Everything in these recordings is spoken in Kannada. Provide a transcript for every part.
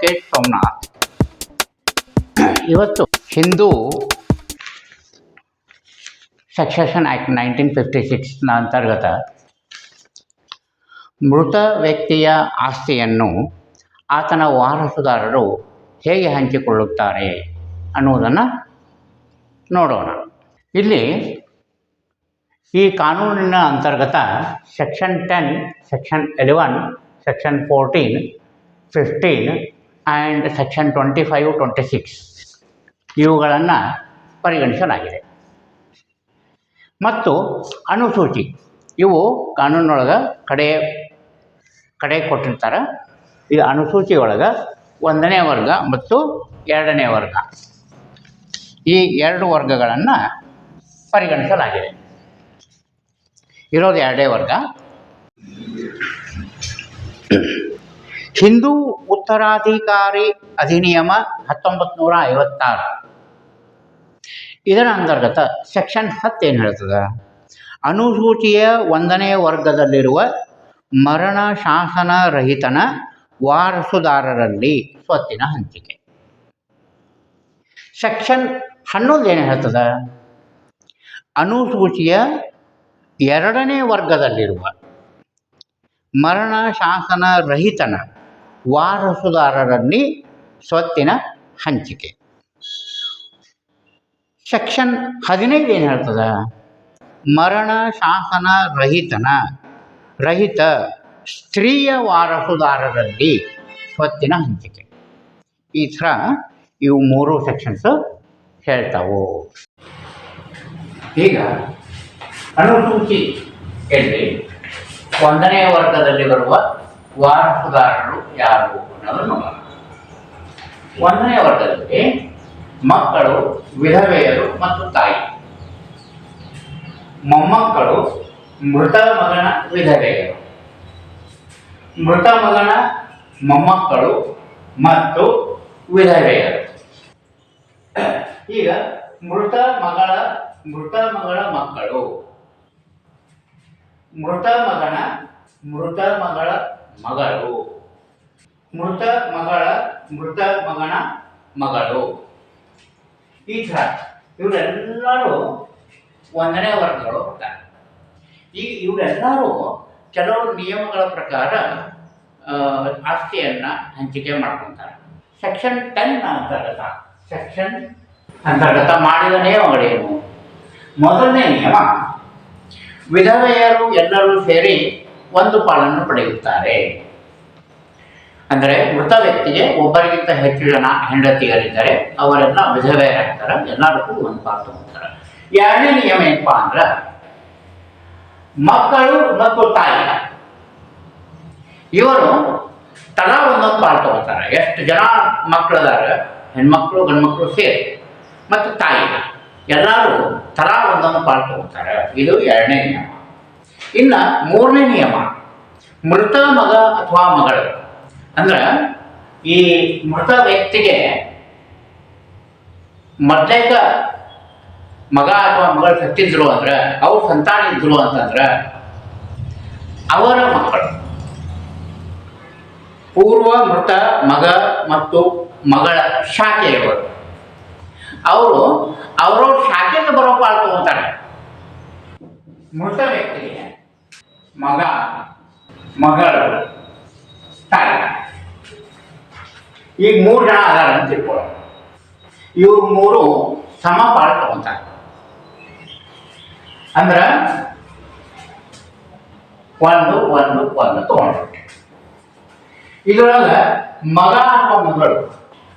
ಅಡ್ವೊಕೇಟ್ ಸೋಮನಾಥ್. ಇವತ್ತು ಹಿಂದೂ ಸಕ್ಸೆಷನ್ ಆ್ಯಕ್ಟ್ 1956ನ ಅಂತರ್ಗತ ಮೃತ ವ್ಯಕ್ತಿಯ ಆಸ್ತಿಯನ್ನು ಆತನ ವಾರಸುದಾರರು ಹೇಗೆ ಹಂಚಿಕೊಳ್ಳುತ್ತಾರೆ ಅನ್ನುವುದನ್ನು ನೋಡೋಣ. ಇಲ್ಲಿ ಈ ಕಾನೂನಿನ ಅಂತರ್ಗತ section 10, section 11, section 14, 15 and section 25, 26 ಇವುಗಳನ್ನು ಪರಿಗಣಿಸಲಾಗಿದೆ. ಮತ್ತು ಅನುಸೂಚಿ ಇವು ಕಾನೂನೊಳಗೆ ಕಡೆ ಕೊಟ್ಟಿರ್ತಾರೆ. ಈ ಅನುಸೂಚಿ ಒಳಗೆ 1ನೇ ವರ್ಗ ಮತ್ತು 2ನೇ ವರ್ಗ ಈ 2 ವರ್ಗಗಳನ್ನು ಪರಿಗಣಿಸಲಾಗಿದೆ. ಇರೋದು 2ನೇ ವರ್ಗ. ಹಿಂದೂ ಉತ್ತರಾಧಿಕಾರಿ ಅಧಿನಿಯಮ 1956 ಇದರ ಅಂತರ್ಗತ ಸೆಕ್ಷನ್ 10 ಏನು ಹೇಳ್ತದೆ? ಅನುಸೂಚಿಯ 1ನೇ ವರ್ಗದಲ್ಲಿರುವ ಮರಣ ಶಾಸನ ರಹಿತನ ವಾರಸುದಾರರಲ್ಲಿ ಸ್ವತ್ತಿನ ಹಂಚಿಕೆ. ಸೆಕ್ಷನ್ 11 ಏನು ಹೇಳ್ತದೆ? ಅನುಸೂಚಿಯ 2ನೇ ವರ್ಗದಲ್ಲಿರುವ ಮರಣ ಶಾಸನ ರಹಿತನ ವಾರಸುದಾರರಲ್ಲಿ ಸ್ವತ್ತಿನ ಹಂಚಿಕೆ. ಸೆಕ್ಷನ್ 15 ಏನು ಹೇಳ್ತದೆ? ಮರಣ ಶಾಸನ ರಹಿತ ಸ್ತ್ರೀಯ ವಾರಸುದಾರರಲ್ಲಿ ಸ್ವತ್ತಿನ ಹಂಚಿಕೆ. ಈ ಥರ ಇವು 3 ಸೆಕ್ಷನ್ಸು ಹೇಳ್ತಾವು. ಈಗ ಅನುಸೂಚಿ ಎಲ್ಲಿ 1ನೇ ವರ್ಗದಲ್ಲಿ ಬರುವ ವಾರಸುದಾರರು ಯಾರು ಅನ್ನೋದನ್ನು ನೋಡೋಣ. 1ನೇ ವರ್ಗದಲ್ಲಿ ಮಕ್ಕಳು, ವಿಧವೆಯರು ಮತ್ತು ತಾಯಿ. ಮೊಮ್ಮಕ್ಕಳು ಮೃತ ಮಗನ ವಿಧವೆಯರು, ಮೃತ ಮಗನ ಮೊಮ್ಮಕ್ಕಳು ಮತ್ತು ವಿಧವೆಯರು. ಈಗ ಮೃತ ಮಗಳ ಮಕ್ಕಳು, ಮೃತ ಮಗನ ಮಗಳು, ಮೃತ ಮಗನ ಮಗಳು. ಈ ಥರ ಇವರೆಲ್ಲರೂ 1ನೇ ವರ್ಗಗಳು ಹೋಗ್ತಾರೆ. ಈಗ ಇವರೆಲ್ಲರೂ ಕೆಲವು ನಿಯಮಗಳ ಪ್ರಕಾರ ಆಸ್ತಿಯನ್ನು ಹಂಚಿಕೆ ಮಾಡ್ಕೊತಾರೆ. ಸೆಕ್ಷನ್ 10 ಅಂತರ್ಗತ ಮಾಡಿದ ನಿಯಮಗಳೇನು? ಮೊದಲನೇ ನಿಯಮ, ವಿಧವೆಯರು ಎಲ್ಲರೂ ಸೇರಿ ಒಂದು ಪಾಲನ್ನು ಪಡೆಯುತ್ತಾರೆ. ಅಂದರೆ ಮೃತ ವ್ಯಕ್ತಿಗೆ ಒಬ್ಬರಿಗಿಂತ ಹೆಚ್ಚು ಜನ ಹೆಂಡತಿಯರಿದ್ದರೆ ಅವರೆಲ್ಲ ವಿಧವೆಯರಾಗ್ತಾರೆ, ಎಲ್ಲರಿಗೂ ಒಂದು ಪಾಲು ತಗೋತಾರೆ. 2ನೇ ನಿಯಮ ಏನಪ್ಪ ಅಂದ್ರೆ, ಮಕ್ಕಳು ಮತ್ತು ತಾಯಿ ಇವರು ತಲಾ ಒಂದೊಂದು ಪಾಲು ತಗೋತಾರೆ. ಎಷ್ಟು ಜನ ಮಕ್ಕಳಿದ್ದಾರೆ, ಹೆಣ್ಮಕ್ಳು ಗಂಡ್ಮಕ್ಳು ಸೇರಿ, ಮತ್ತು ತಾಯಿ ಎಲ್ಲರೂ ತಲಾ ಒಂದೊಂದು ಪಾಲು ತಗೋತಾರೆ. ಇದು 2ನೇ ನಿಯಮ. ಇನ್ನು 3ನೇ ನಿಯಮ, ಮೃತ ಮಗ ಅಥವಾ ಮಗಳು. ಅಂದ್ರೆ ಈ ಮೃತ ವ್ಯಕ್ತಿಗೆ ಮೊದಲೇಕ ಮಗ ಅಥವಾ ಮಗಳು ಸತ್ತಿದ್ರು ಅಂದ್ರೆ, ಅವ್ರ ಸಂತಾನ ಇದ್ರು ಅಂತಂದ್ರೆ ಅವರ ಮಕ್ಕಳು, ಪೂರ್ವ ಮೃತ ಮಗ ಮತ್ತು ಮಗಳ ಶಾಖೆಯವರು, ಅವರು ಅವರವ್ರ ಶಾಖೆಗೆ ಬರೋ ಪಾಲು ತಗೋತಾರೆ. ಮೃತ ವ್ಯಕ್ತಿಗೆ ಮಗ, ಮಗಳು, ತಾಯಿ, ಈಗ 3 ಜನ ಅದಾರ ಅಂತ ತಿಳ್ಕೊಳ್ಳೋ. ಇವ್ರು 3 ಸಮ ಪಾಲು ತಗೊಂತಾರೆ. ಅಂದ್ರೆ 1 ತಗೊಂಡ್ಬಿಟ್ಟೆ. ಇದರೊಳಗೆ ಮಗ ಅಥವಾ ಮಗಳು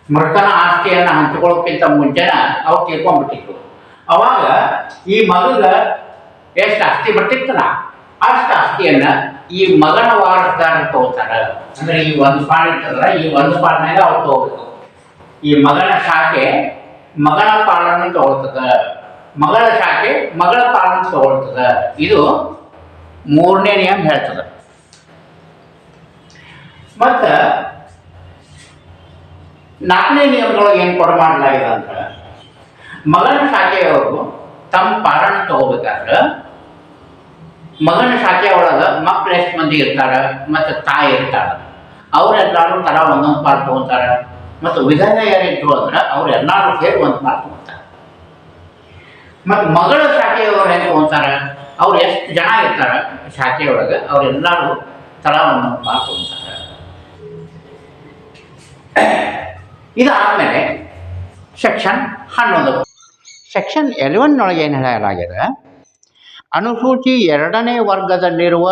ಮೃತನ ಆಸ್ತಿಯನ್ನು ಹಂಚಿಕೊಳ್ಳೋಕ್ಕಿಂತ ಮುಂಚೆನ ಅವ್ರು ತಿಳ್ಕೊಂಡ್ಬಿಟ್ಟಿದ್ರು. ಅವಾಗ ಈ ಮಗಗ ಎಷ್ಟು ಆಸ್ತಿ ಬರ್ತಿತ್ತಲ್ಲ ಅಷ್ಟು ಆಸ್ತಿಯನ್ನು ಈ ಮಗನ ವಾರಸುದಾರರು ತಗೋತಾರೆ. ಅಂದ್ರೆ ಈ 1 ಪಾಲು ಇರ್ತದಲ್ಲ, ಈ 1 ಪಾಲಿನಾಗ ಅವ್ರು ತಗೋಬೇಕು. ಈ ಮಗನ ಶಾಖೆ ಮಗನ ಪಾಲನ್ನು ತಗೊಳ್ತದ, ಮಗಳ ಶಾಖೆ ಮಗಳ ಪಾಲನ್ನು ತಗೊಳ್ತದ. ಇದು 3ನೇ ನಿಯಮ ಹೇಳ್ತದೆ. ಮತ್ತು 4ನೇ ನಿಯಮದೊಳಗೆ ಏನು ಕೊಡ ಮಾಡಲಾಗಿದೆ ಅಂತ, ಮಗನ ಶಾಖೆಯವರು ತಮ್ಮ ಪಾಲನ್ನು ತಗೋಬೇಕಾದ್ರೆ ಮಗನ ಶಾಖೆ ಒಳಗೆ ಮಕ್ಕಳು ಎಷ್ಟು ಮಂದಿ ಇರ್ತಾರೆ ಮತ್ತು ತಾಯಿ ಇರ್ತಾಳೆ. ಅವರೆಲ್ಲರೂ ತರ ಒಂದೊಂದು ಪಾಲ್ ತಗೋತಾರೆ. ಮತ್ತು ವಿಧವೆಯರಿದ್ರು ಅಂದ್ರೆ ಅವರೆಲ್ಲರೂ ಸೇರಿ ಒಂದು ಪಾಲ್ ತಗೋತಾರೆ. ಮತ್ತು ಮಗಳ ಶಾಖೆಯವರು ಹೆಂಗೆ ತಗೋತಾರೆ, ಅವ್ರು ಎಷ್ಟು ಜನ ಇರ್ತಾರೆ ಶಾಖೆಯೊಳಗೆ ಅವರೆಲ್ಲರೂ ತರ ಒಂದೊಂದು ಪಾಲ್ ತಗೋತಾರೆ. ಇದಾದಮೇಲೆ ಸೆಕ್ಷನ್ 11. ಸೆಕ್ಷನ್ 11 ಏನು ಹೇಳಲಾಗಿದೆ, ಅನುಸೂಚಿ 2ನೇ ವರ್ಗದಲ್ಲಿರುವ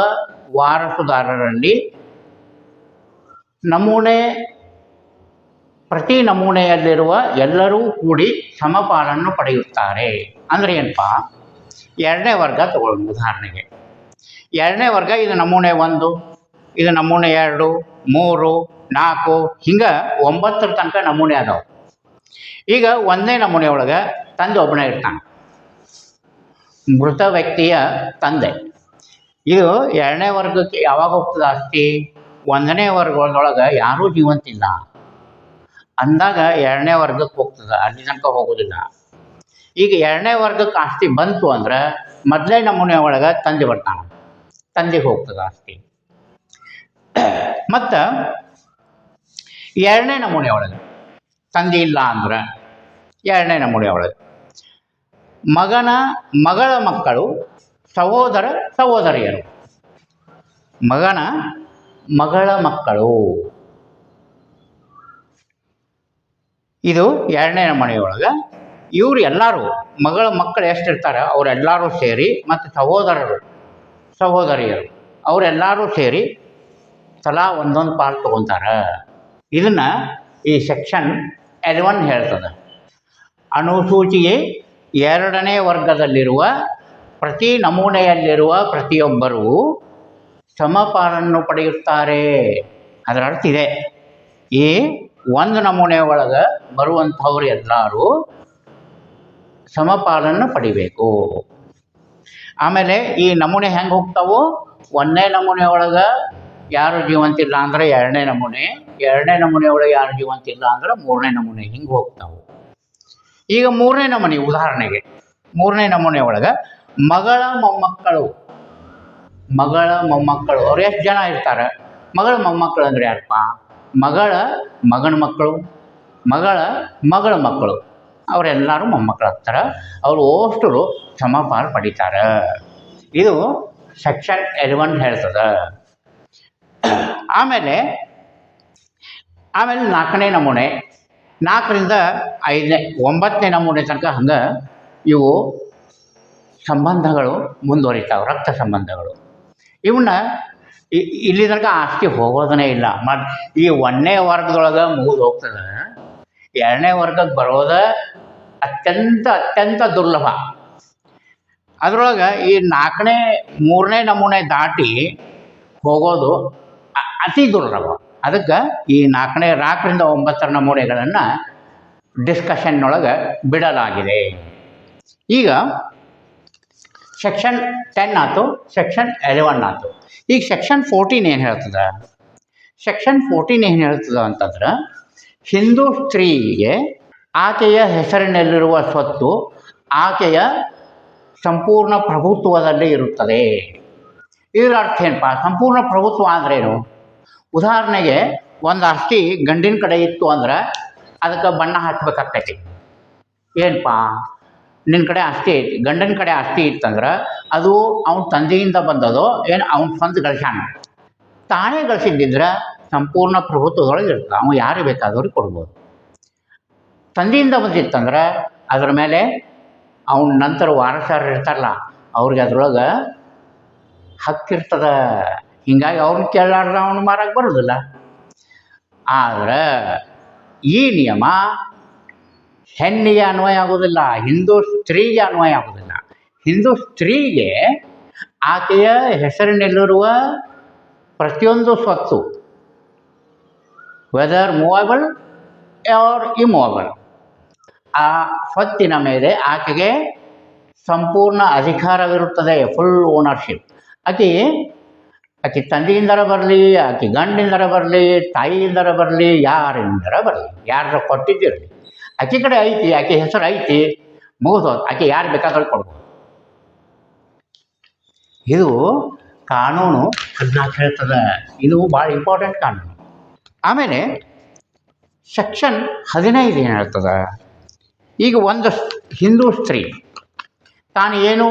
ವಾರಸುದಾರರಲ್ಲಿ ಪ್ರತಿ ನಮೂನೆಯಲ್ಲಿರುವ ಎಲ್ಲರೂ ಕೂಡಿ ಸಮಪಾಲನ್ನು ಪಡೆಯುತ್ತಾರೆ. ಅಂದರೆ ಏನಪ್ಪ, 2ನೇ ವರ್ಗ ತಗೊಳ್ಳೋಣ. ಉದಾಹರಣೆಗೆ 2ನೇ ವರ್ಗ ಇದು ನಮೂನೆ 1, ಇದು ನಮೂನೆ 2, 3, 4 ಹಿಂಗೆ 9 ತನಕ ನಮೂನೆ ಅದಾವೆ. ಈಗ 1ನೇ ನಮೂನೆ ಒಳಗೆ ತಂದೆ ಒಬ್ಬನೇ ಇರ್ತಾನೆ, ಮೃತ ವ್ಯಕ್ತಿಯ ತಂದೆ. ಇದು 2ನೇ ವರ್ಗಕ್ಕೆ ಯಾವಾಗ ಹೋಗ್ತದೆ ಆಸ್ತಿ, 1ನೇ ವರ್ಗದೊಳಗೆ ಯಾರೂ ಜೀವಂತಿಲ್ಲ ಅಂದಾಗ 2ನೇ ವರ್ಗಕ್ಕೆ ಹೋಗ್ತದೆ, ಅಲ್ಲಿ ತನಕ ಹೋಗೋದಿಲ್ಲ. ಈಗ 2ನೇ ವರ್ಗಕ್ಕೆ ಆಸ್ತಿ ಬಂತು ಅಂದ್ರೆ ಮೊದಲೇ ನಮೂನೆ ಒಳಗೆ ತಂದೆ ಬರ್ತಾನೆ, ತಂದೆಗೆ ಹೋಗ್ತದೆ ಆಸ್ತಿ. ಮತ್ತು 2ನೇ ನಮೂನೆ ಒಳಗೆ ತಂದೆ ಇಲ್ಲ ಅಂದ್ರೆ 2ನೇ ನಮೂನೆ ಒಳಗೆ ಮಗಳ ಮಕ್ಕಳು ಸಹೋದರಿಯರು, ಮಗಳ ಮಕ್ಕಳು, ಇದು 2ನೇ ನಮೂನೆಯೊಳಗೆ ಇವರು ಎಲ್ಲರೂ ಮಗಳ ಮಕ್ಕಳು ಎಷ್ಟಿರ್ತಾರೆ ಅವರೆಲ್ಲರೂ ಸೇರಿ, ಮತ್ತು ಸಹೋದರಿಯರು ಅವರೆಲ್ಲರೂ ಸೇರಿ ತಲಾ ಒಂದೊಂದು ಪಾಲ್ ತಗೊತಾರೆ. ಇದನ್ನು ಈ ಸೆಕ್ಷನ್ 11 ಹೇಳ್ತದೆ. ಅನುಸೂಚಿಗೆ 2ನೇ ವರ್ಗದಲ್ಲಿರುವ ಪ್ರತಿ ನಮೂನೆಯಲ್ಲಿರುವ ಪ್ರತಿಯೊಬ್ಬರೂ ಸಮಪಾಲನ್ನು ಪಡೆಯುತ್ತಾರೆ. ಅದರ ಅರ್ಥ ಇದೆ, ಈ 1 ನಮೂನೆ ಒಳಗೆ ಬರುವಂಥವ್ರು ಎಲ್ಲರೂ ಸಮಪಾಲನ್ನು ಪಡಿಬೇಕು. ಆಮೇಲೆ ಈ ನಮೂನೆ ಹೆಂಗೆ ಹೋಗ್ತಾವೋ, 1ನೇ ನಮೂನೆ ಒಳಗೆ ಯಾರು ಜೀವಂತಿಲ್ಲ ಅಂದರೆ 2ನೇ ನಮೂನೆ, 2ನೇ ನಮೂನೆ ಒಳಗೆ ಯಾರು ಜೀವಂತಿಲ್ಲ ಅಂದ್ರೆ 3ನೇ ನಮೂನೆ, ಹಿಂಗೆ ಹೋಗ್ತಾವೆ. ಈಗ 3ನೇ ನಮೂನೆ, ಉದಾಹರಣೆಗೆ 3ನೇ ನಮೂನೆ ಒಳಗೆ ಮಗಳ ಮೊಮ್ಮಕ್ಕಳು ಅವ್ರು ಎಷ್ಟು ಜನ ಇರ್ತಾರೆ, ಮಗಳ ಮೊಮ್ಮಕ್ಕಳು ಅಂದರೆ ಯಾರಪ್ಪ, ಮಗನ ಮಕ್ಕಳು, ಮಗಳ ಮಕ್ಕಳು ಅವರೆಲ್ಲರೂ ಮೊಮ್ಮಕ್ಕಳಾಗ್ತಾರೆ. ಅವರು ಅಷ್ಟರು ಸಮಪಾಲು ಪಡಿತಾರೆ. ಇದು ಸೆಕ್ಷನ್ 11 ಹೇಳ್ತದೆ. ಆಮೇಲೆ 4ನೇ ನಮೂನೆ, 4ರಿಂದ 9ನೇ ನಮೂನೆ ತನಕ ಹಂಗೆ ಇವು ಸಂಬಂಧಗಳು ಮುಂದುವರಿತಾವೆ, ರಕ್ತ ಸಂಬಂಧಗಳು. ಇವನ್ನ ಇಲ್ಲಿ ತನಕ ಆಸ್ತಿ ಹೋಗೋದನ್ನೇ ಇಲ್ಲ. ಈ 1ನೇ ವರ್ಗದೊಳಗೆ ಮುಗಿದು ಹೋಗ್ತದೆ, 2ನೇ ವರ್ಗಕ್ಕೆ ಬರೋದು ಅತ್ಯಂತ ದುರ್ಲಭ. ಅದರೊಳಗೆ ಈ 3ನೇ ನಮೂನೆ ದಾಟಿ ಹೋಗೋದು ಅತಿ ದುರ್ಲಭ. ಅದಕ್ಕೆ ಈ 4ರಿಂದ 9 ನಮೂನೆಗಳನ್ನು ಡಿಸ್ಕಷನ್ನೊಳಗೆ ಬಿಡಲಾಗಿದೆ. ಈಗ ಸೆಕ್ಷನ್ 10 ಆಯ್ತು, ಸೆಕ್ಷನ್ 11 ಆಯ್ತು. ಈಗ ಸೆಕ್ಷನ್ 14 ಏನು ಹೇಳ್ತದೆ? ಸೆಕ್ಷನ್ 14 ಏನು ಹೇಳ್ತದೆ ಅಂತಂದ್ರೆ, ಹಿಂದೂ ಸ್ತ್ರೀಗೆ ಆಕೆಯ ಹೆಸರಿನಲ್ಲಿರುವ ಸ್ವತ್ತು ಆಕೆಯ ಸಂಪೂರ್ಣ ಪ್ರಭುತ್ವದಲ್ಲಿ ಇರುತ್ತದೆ. ಇದರ ಅರ್ಥ ಏನಪ್ಪ? ಸಂಪೂರ್ಣ ಪ್ರಭುತ್ವ ಅಂದ್ರೇನು? ಉದಾಹರಣೆಗೆ ಒಂದು ಆಸ್ತಿ ಗಂಡಿನ ಕಡೆ ಇತ್ತು ಅಂದ್ರೆ ಅದಕ್ಕೆ ಬಣ್ಣ ಹಚ್ಬೇಕಾಗ್ತೈತಿ. ಏನಪ್ಪ, ನಿನ್ನ ಕಡೆ ಆಸ್ತಿ ಐತಿ, ಗಂಡನ ಕಡೆ ಆಸ್ತಿ ಇತ್ತಂದ್ರೆ ಅದು ಅವನ ತಂದೆಯಿಂದ ಬಂದದೋ ಏನು ಅವನ ಸ್ವಂತ ಗಳಿಸ್ಯಾನ, ತಾನೇ ಗಳಿಸಿದ್ದಿದ್ರೆ ಸಂಪೂರ್ಣ ಪ್ರಭುತ್ವದೊಳಗೆ ಇರ್ತದೆ, ಅವನು ಯಾರು ಬೇಕಾದವ್ರಿಗೆ ಕೊಡ್ಬೋದು. ತಂದೆಯಿಂದ ಬಂದಿತ್ತಂದ್ರೆ ಅದ್ರ ಮೇಲೆ ಅವನ ನಂತರ ವಾರಸಾರರು ಇರ್ತಾರಲ್ಲ ಅವ್ರಿಗೆ ಅದ್ರೊಳಗೆ ಹಕ್ಕಿರ್ತದೆ. ಹೀಗಾಗಿ ಅವ್ರನ್ನ ಕೇಳಾರ್ದ ಅವನು ಮಾರಕ್ಕೆ ಬರೋದಿಲ್ಲ. ಆದರೆ ಈ ನಿಯಮ ಹೆಣ್ಣಿಗೆ ಅನ್ವಯ ಆಗೋದಿಲ್ಲ, ಹಿಂದೂ ಸ್ತ್ರೀಗೆ ಅನ್ವಯ ಆಗೋದಿಲ್ಲ. ಹಿಂದೂ ಸ್ತ್ರೀಗೆ ಆಕೆಯ ಹೆಸರಿನಲ್ಲಿರುವ ಪ್ರತಿಯೊಂದು ಸ್ವತ್ತು, ವೆದರ್ ಮೂವಬಲ್ ಆರ್ ಇಮೂವಬಲ್, ಆ ಸ್ವತ್ತಿನ ಮೇಲೆ ಆಕೆಗೆ ಸಂಪೂರ್ಣ ಅಧಿಕಾರವಿರುತ್ತದೆ, ಫುಲ್ ಓನರ್ಶಿಪ್. ಆಕೆ ತಂದೆಯಿಂದರ ಬರಲಿ, ಆಕೆ ಗಂಡಿಂದರ ಬರಲಿ, ತಾಯಿಯಿಂದರ ಬರಲಿ, ಯಾರಿಂದರ ಬರಲಿ, ಯಾರ ಕೊಟ್ಟಿದ್ದಿರಲಿ, ಆಕೆ ಕಡೆ ಐತಿ, ಆಕೆ ಹೆಸರು ಐತಿ, ಮುಗಿದೋದು, ಆಕೆ ಯಾರು ಬೇಕಾದ್ರೂ ಕೊಡ್ಬೋದು. ಇದು ಕಾನೂನು 14 ಹೇಳ್ತದೆ. ಇದು ಭಾಳ ಇಂಪಾರ್ಟೆಂಟ್ ಕಾನೂನು. ಆಮೇಲೆ ಸೆಕ್ಷನ್ 15 ಏನು ಹೇಳ್ತದೆ, ಈಗ ಒಂದು ಹಿಂದೂ ಸ್ತ್ರೀ ತಾನು ಏನು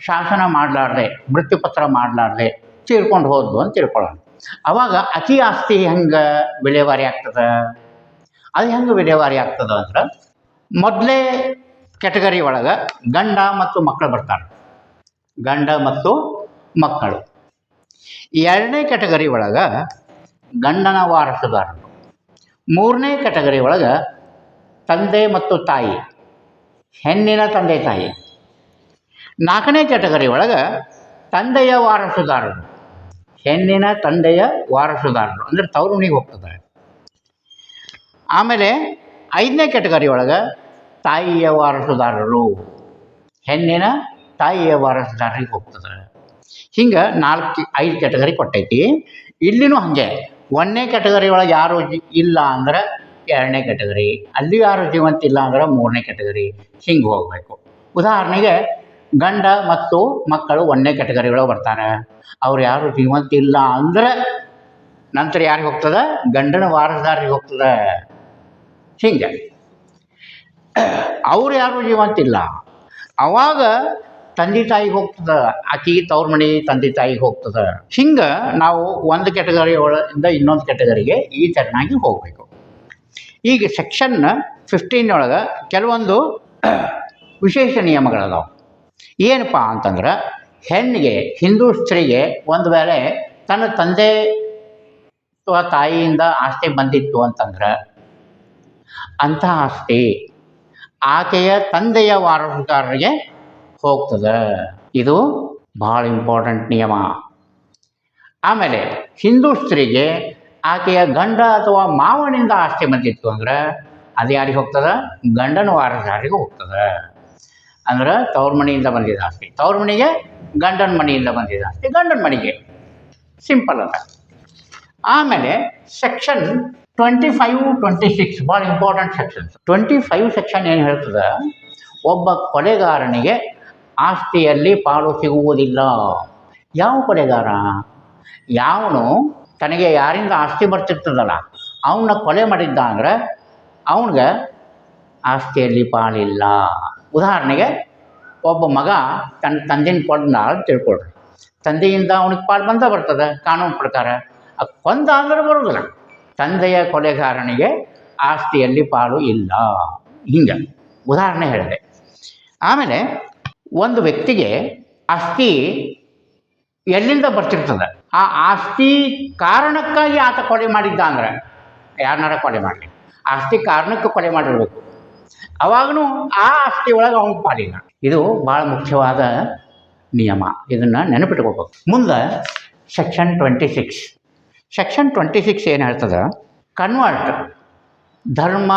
ಶಾಸನ ಮಾಡಲಾರ್ದೆ ಮೃತ್ಯುಪತ್ರ ಮಾಡಲಾರ್ದೆ ತೀರ್ಕೊಂಡು ಹೋದ್ಲು ಅಂತ ತಿಳ್ಕೊಳ್ಳೋಣ. ಅವಾಗ ಅತಿ ಆಸ್ತಿ ಹೆಂಗೆ ವಿಲೇವಾರಿ ಆಗ್ತದೆ? ಅದು ಹೆಂಗೆ ವಿಲೇವಾರಿ ಆಗ್ತದೆ ಅಂದ್ರೆ, ಮೊದಲೇ ಕೆಟಗರಿ ಒಳಗೆ ಗಂಡ ಮತ್ತು ಮಕ್ಕಳು ಬರ್ತಾರೆ, ಗಂಡ ಮತ್ತು ಮಕ್ಕಳು. ಎರಡನೇ ಕೆಟಗರಿ ಒಳಗೆ ಗಂಡನ ವಾರಸುದಾರರು. ಮೂರನೇ ಕೆಟಗರಿ ಒಳಗೆ ತಂದೆ ಮತ್ತು ತಾಯಿ, ಹೆಣ್ಣಿನ ತಂದೆ ತಾಯಿ. ನಾಲ್ಕನೇ ಕೆಟಗರಿ ಒಳಗೆ ತಂದೆಯ ವಾರಸುದಾರರು, ಹೆಣ್ಣಿನ ತಂದೆಯ ವಾರಸುದಾರರು ಅಂದರೆ ತವರು ಮನೆಗೆ ಹೋಗ್ತದೆ. ಆಮೇಲೆ 5ನೇ ಕೆಟಗರಿ ಒಳಗೆ ತಾಯಿಯ ವಾರಸುದಾರರು, ಹೆಣ್ಣಿನ ತಾಯಿಯ ವಾರಸುದಾರರಿಗೆ ಹೋಗ್ತದೆ. ಹಿಂಗೆ 5 ಕೆಟಗರಿ ಕೊಟ್ಟೈತಿ. ಇಲ್ಲಿನೂ ಹಾಗೆ 1ನೇ ಕೆಟಗರಿ ಒಳಗೆ ಯಾರು ಇಲ್ಲ ಅಂದ್ರೆ 2ನೇ ಕೆಟಗರಿ, ಅಲ್ಲಿ ಯಾರು ಜೀವಂತ ಇಲ್ಲ ಅಂದ್ರೆ 3ನೇ ಕೆಟಗರಿ, ಹಿಂಗೆ ಹೋಗಬೇಕು. ಉದಾಹರಣೆಗೆ ಗಂಡ ಮತ್ತು ಮಕ್ಕಳು 1ನೇ ಕೆಟಗರಿ ಒಳಗೆ ಬರ್ತಾರೆ. ಅವ್ರು ಯಾರು ಜೀವಂತ ಇಲ್ಲ ಅಂದ್ರೆ ನಂತರ ಯಾರಿಗೆ ಹೋಗ್ತದೆ? ಗಂಡನ ವಾರಸುದಾರರಿಗೆ ಹೋಗ್ತದೆ. ಹಿಂಗೆ ಅವ್ರು ಯಾರು ಜೀವಂತ ಇಲ್ಲ ಅವಾಗ ತಂದೆ ತಾಯಿಗೆ ಹೋಗ್ತದೆ, ಆಕೆಗೆ ತವ್ರ ಮನೆ ತಂದೆ ತಾಯಿಗೆ ಹೋಗ್ತದೆ. ಹಿಂಗೆ ನಾವು ಒಂದು ಕೆಟಗರಿ ಒಳಗಿಂದ ಇನ್ನೊಂದು ಕೆಟಗರಿಗೆ ಈ ಥರನಾಗಿ ಹೋಗಬೇಕು. ಈಗ ಸೆಕ್ಷನ್ 15 ಒಳಗೆ ಕೆಲವೊಂದು ವಿಶೇಷ ನಿಯಮಗಳದಾವೆ. ಏನಪ್ಪ ಅಂತಂದ್ರೆ, ಹೆಣ್ಣಿಗೆ, ಹಿಂದೂ ಸ್ತ್ರೀಗೆ ಒಂದು ವೇಳೆ ತನ್ನ ತಂದೆ ಅಥವಾ ತಾಯಿಯಿಂದ ಆಸ್ತಿ ಬಂದಿತ್ತು ಅಂತಂದ್ರೆ ಅಂಥ ಆಸ್ತಿ ಆಕೆಯ ತಂದೆಯ ವಾರಸುದಾರರಿಗೆ ಹೋಗ್ತದೆ. ಇದು ಭಾಳ ಇಂಪಾರ್ಟೆಂಟ್ ನಿಯಮ. ಆಮೇಲೆ ಹಿಂದೂ ಸ್ತ್ರೀಗೆ ಆಕೆಯ ಗಂಡ ಅಥವಾ ಮಾವನಿಂದ ಆಸ್ತಿ ಬಂದಿತ್ತು ಅಂದ್ರೆ ಅದು ಯಾರಿಗೆ ಹೋಗ್ತದೆ? ಗಂಡನ ವಾರಸುದಾರರಿಗೆ ಹೋಗ್ತದೆ. ಅಂದ್ರೆ ತವ್ರ ಮನೆಯಿಂದ ಬಂದಿದ್ದ ಆಸ್ತಿ ತವ್ರ ಮನೆಗೆ, ಗಂಡನ ಮನೆಯಿಂದ ಬಂದಿದ್ದ ಆಸ್ತಿ ಗಂಡನ ಮನೆಗೆ. ಸಿಂಪಲ್ ಅದ. ಆಮೇಲೆ ಸೆಕ್ಷನ್ 25, 26 ಭಾಳ ಇಂಪಾರ್ಟೆಂಟ್ ಸೆಕ್ಷನ್ಸ್. 25 ಸೆಕ್ಷನ್ ಏನು ಹೇಳ್ತದೆ, ಒಬ್ಬ ಕೊಲೆಗಾರನಿಗೆ ಆಸ್ತಿಯಲ್ಲಿ ಪಾಲು ಸಿಗುವುದಿಲ್ಲ. ಯಾವ ಕೊಲೆಗಾರ? ಯಾವನು ತನಗೆ ಯಾರಿಂದ ಆಸ್ತಿ ಬರ್ತಿರ್ತದಲ್ಲ ಅವನ್ನ ಕೊಲೆ ಮಾಡಿದ್ದ ಅಂದ್ರೆ ಅವನಿಗೆ ಆಸ್ತಿಯಲ್ಲಿ ಪಾಲಿಲ್ಲ. ಉದಾಹರಣೆಗೆ ಒಬ್ಬ ಮಗ ತನ್ನ ತಂದೆನ ಕೊಂದ ಅಂತ ತಿಳ್ಕೊಳ್ರಿ, ತಂದೆಯಿಂದ ಅವನಿಗೆ ಪಾಲು ಬಂದ ಬರ್ತದೆ ಕಾನೂನು ಪ್ರಕಾರ. ಕೊಂದ ಅಂದ್ರೆ ಬರೋದಿಲ್ಲ. ತಂದೆಯ ಕೊಲೆಗಾರನಿಗೆ ಆಸ್ತಿಯಲ್ಲಿ ಪಾಲು ಇಲ್ಲ. ಹಿಂಗೆ ಉದಾಹರಣೆ ಹೇಳಿದೆ. ಆಮೇಲೆ ಒಂದು ವ್ಯಕ್ತಿಗೆ ಆಸ್ತಿ ಎಲ್ಲಿಂದ ಬರ್ತಿರ್ತದೆ, ಆ ಆಸ್ತಿ ಕಾರಣಕ್ಕಾಗಿ ಆತ ಕೊಲೆ ಮಾಡಿದ್ದ ಅಂದ್ರೆ, ಯಾರನ್ನಾರ ಕೊಲೆ ಮಾಡಲಿ, ಆಸ್ತಿ ಕಾರಣಕ್ಕೆ ಕೊಲೆ ಮಾಡಿರಬೇಕು, ಅವಾಗೂ ಆ ಆಸ್ತಿ ಒಳಗೆ ಅವನ ಪಾಲಿಲ್ಲ. ಇದು ಭಾಳ ಮುಖ್ಯವಾದ ನಿಯಮ, ಇದನ್ನು ನೆನಪಿಟ್ಕೋಬೇಕು. ಮುಂದೆ ಸೆಕ್ಷನ್ 26. ಸೆಕ್ಷನ್ 26 ಏನು ಹೇಳ್ತದೆ, ಕನ್ವರ್ಟ್ ಧರ್ಮ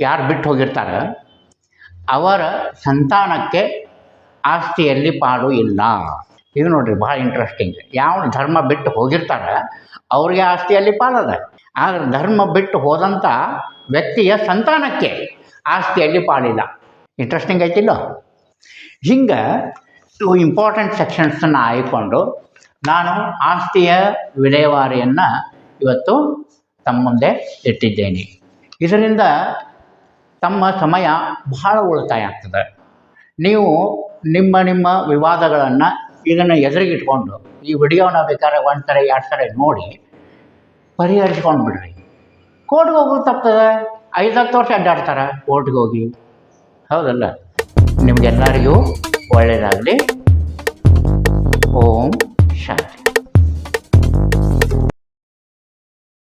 ಯಾರು ಬಿಟ್ಟು ಹೋಗಿರ್ತಾರೆ ಅವರ ಸಂತಾನಕ್ಕೆ ಆಸ್ತಿಯಲ್ಲಿ ಪಾಲು ಇಲ್ಲ. ಇದು ನೋಡ್ರಿ ಭಾಳ ಇಂಟ್ರೆಸ್ಟಿಂಗ್. ಯಾವ ಧರ್ಮ ಬಿಟ್ಟು ಹೋಗಿರ್ತಾರೆ ಅವ್ರಿಗೆ ಆಸ್ತಿಯಲ್ಲಿ ಪಾಲದ, ಆದರೆ ಧರ್ಮ ಬಿಟ್ಟು ಹೋದಂಥ ವ್ಯಕ್ತಿಯ ಸಂತಾನಕ್ಕೆ ಆಸ್ತಿಯಲ್ಲಿ ಪಾಲಿಲ್ಲ. ಇಂಟ್ರೆಸ್ಟಿಂಗ್ ಐತಿಲ್ಲ? ಹಿಂಗೆ ಇಂಪಾರ್ಟೆಂಟ್ ಸೆಕ್ಷನ್ಸನ್ನು ಆಯ್ಕೊಂಡು ನಾನು ಆಸ್ತಿಯ ವಿಲೇವಾರಿಯನ್ನು ಇವತ್ತು ತಮ್ಮ ಮುಂದೆ ಇಟ್ಟಿದ್ದೇನೆ. ಇದರಿಂದ ತಮ್ಮ ಸಮಯ ಬಹಳ ಉಳಿತಾಯ ಆಗ್ತದೆ. ನೀವು ನಿಮ್ಮ ವಿವಾದಗಳನ್ನು ಇದನ್ನು ಎದುರಿಗಿಟ್ಕೊಂಡು ಈ ವಿಡಿಯೋನ ಬೇಕಾದ್ರೆ 1 ಸರಿ 2 ಸರಿ ನೋಡಿ ಪರಿಹರಿಸ್ಕೊಂಡು ಬಿಡ್ರಿ. ಕೋರ್ಟ್ಗೆ ಹೋಗೋದು ತಪ್ತದೆ, 5-10 ವರ್ಷ ಅಡ್ಡಾಡ್ತಾರೆ ಕೋರ್ಟ್ಗೆ ಹೋಗಿ. ಹೌದಲ್ಲ? ನಿಮಗೆಲ್ಲರಿಗೂ ಒಳ್ಳೆಯದಾಗಲಿ.